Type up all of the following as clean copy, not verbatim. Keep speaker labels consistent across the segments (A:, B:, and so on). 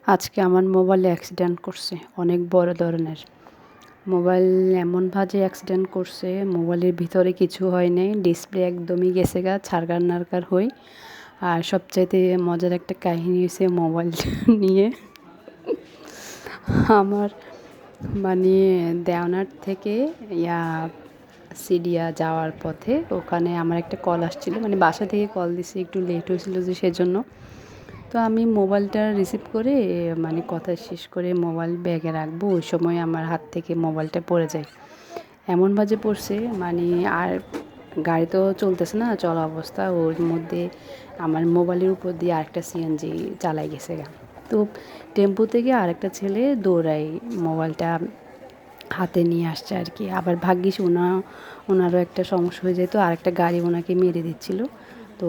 A: আজকে আমার মোবাইলে অ্যাক্সিডেন্ট করছে, অনেক বড় ধরনের। মোবাইল এমন বাজে অ্যাক্সিডেন্ট করছে, মোবাইলের ভিতরে কিছু হয় নাই, ডিসপ্লে একদমই গেছে গা, ছারকার নারকার হই। আর সবচাইতে মজার একটা কাহিনী হয়েছে মোবাইলটা নিয়ে। আমার মানে দেওনার থেকে সিডিয়া যাওয়ার পথে ওখানে আমার একটা কল আসছিল, মানে বাসা থেকে কল দিছে, একটু লেট হয়েছিল যে সেজন্য। তো আমি মোবাইলটা রিসিভ করে মানে কথা শেষ করে মোবাইল ব্যাগে রাখবো, ওই সময় আমার হাত থেকে মোবাইলটা পড়ে যায়। এমন বাজে পড়ছে, মানে আর গাড়ি তো চলতেছে না, চলা অবস্থা, ওর মধ্যে আমার মোবাইলের উপর দিয়ে আরেকটা সিএনজি চালাই গেছে গা। তো টেম্পো থেকে আরেকটা ছেলে দৌড়াই মোবাইলটা হাতে নিয়ে আসছে আর কি। আবার ভাগ্যিস ওনারও একটা সমস্যা হয়ে যেত, আরেকটা গাড়ি ওনাকে মেরে দিচ্ছিল। তো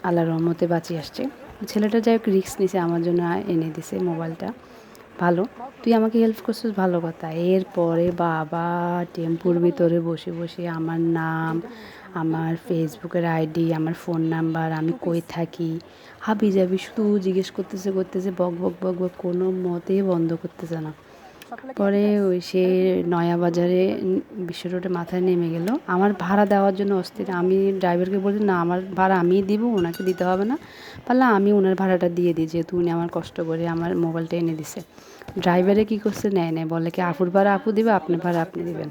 A: আল্লাহর রহমতে বাঁচিয়ে আসছে ছেলেটা। যাই হোক রিস্ক নিছে, আমার জন্য এনে দিছে মোবাইলটা। ভালো, তুই আমাকে হেল্প করছিস, ভালো কথা। এরপরে বাবা টেম্পুর ভিতরে বসে বসে আমার নাম, আমার ফেসবুকের আইডি, আমার ফোন নাম্বার, আমি কই থাকি, হাবি যাবি শুধু জিজ্ঞেস করতেছে বক বক বক বক, কোনো মতেই বন্ধ করতেছে না। পরে ওই সে নয়া বাজারে বিশ্ব রোডে মাথায় নেমে গেল আমার ভাড়া দেওয়ার জন্য অস্থির। আমি ড্রাইভারকে বলছি না, আমার ভাড়া আমিই দিব, ওনাকে দিতে হবে না, পারলে আমি ওনার ভাড়াটা দিয়ে দিই, যেহেতু উনি আমার কষ্ট করে আমার মোবাইলটা এনে দিছে। ড্রাইভারে কী করছে, নেয় বলে কি আপুর ভাড়া আপু দিবে, আপনার ভাড়া আপনি দিবেন।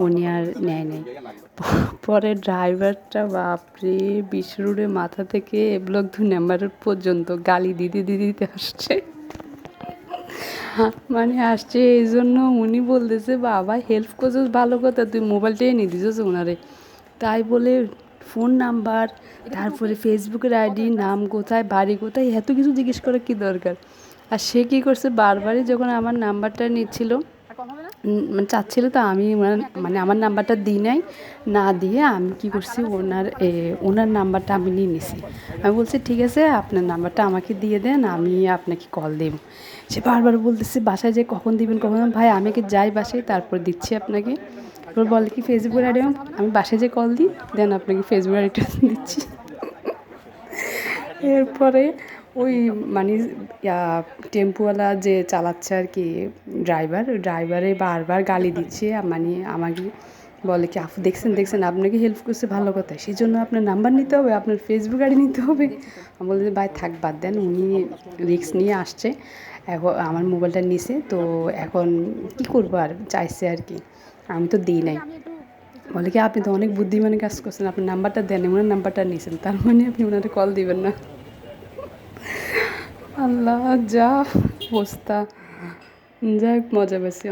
A: উনি আর নেয়। পরে ড্রাইভারটা বাপরে বিশ্ব রোডে মাথা থেকে এ ব্লক 2 নাম্বার পর্যন্ত গালি দিতে আসছে। মানে আসছে এই জন্য উনি বলতেছে বাবা হেল্প করছিস, ভালো কথা, তুই মোবাইলটা এনে দিছিস ওনারে। তাই বলে ফোন নাম্বার, তারপরে ফেসবুকের আইডি, নাম কোথায়, বাড়ি কোথায়, এত কিছু জিজ্ঞেস করার কী দরকার। আর সে কী করছে, বারবারই যখন আমার নাম্বারটা নিচ্ছিল, মানে চাচ্ছিল, তো আমি মানে আমার নাম্বারটা দিই নাই, না দিয়ে আমি কী করছি, ওনার নাম্বারটা আমি নিয়ে নিছি। আমি বলছি ঠিক আছে, আপনার নাম্বারটা আমাকে দিয়ে দেন, আমি আপনাকে কল দেব। সে বারবার বলতেছে বাসায় যে কখন দিবেন কখন। ভাই আমি কি যাই বাসায়, তারপর দিচ্ছি আপনাকে। এবার বলে কি ফেসবুক আইডি, আমি বাসায় যে কল দিই দেন আপনাকে ফেসবুক আইডিটা দিচ্ছি। এরপরে ওই মানে টেম্পুওয়ালা যে চালাচ্ছে আর কি, ড্রাইভারে বারবার গালি দিচ্ছে, মানে আমাকে বলে কি আপু দেখছেন আপনাকে হেল্প করছে, ভালো কথা, সেই জন্য আপনার নাম্বার নিতে হবে, আপনার ফেসবুক আইডি নিতে হবে। আমি বলছি ভাই থাক, বাদ দেন, উনি রিস্ক নিয়ে আসছে, এখন আমার মোবাইলটা নিছে, তো এখন কী করবো, আর চাইছে আর কি, আমি তো দিই নাই। বলে কি আপনি তো অনেক বুদ্ধিমানের কাজ করছেন, আপনার নাম্বারটা দেন, ওনার নাম্বারটা নিয়েছেন, তার মানে আপনি ওনারে কল দিবেন না। আল্লাহ, যা অবস্থা, যাই হোক মজা পেয়েছি।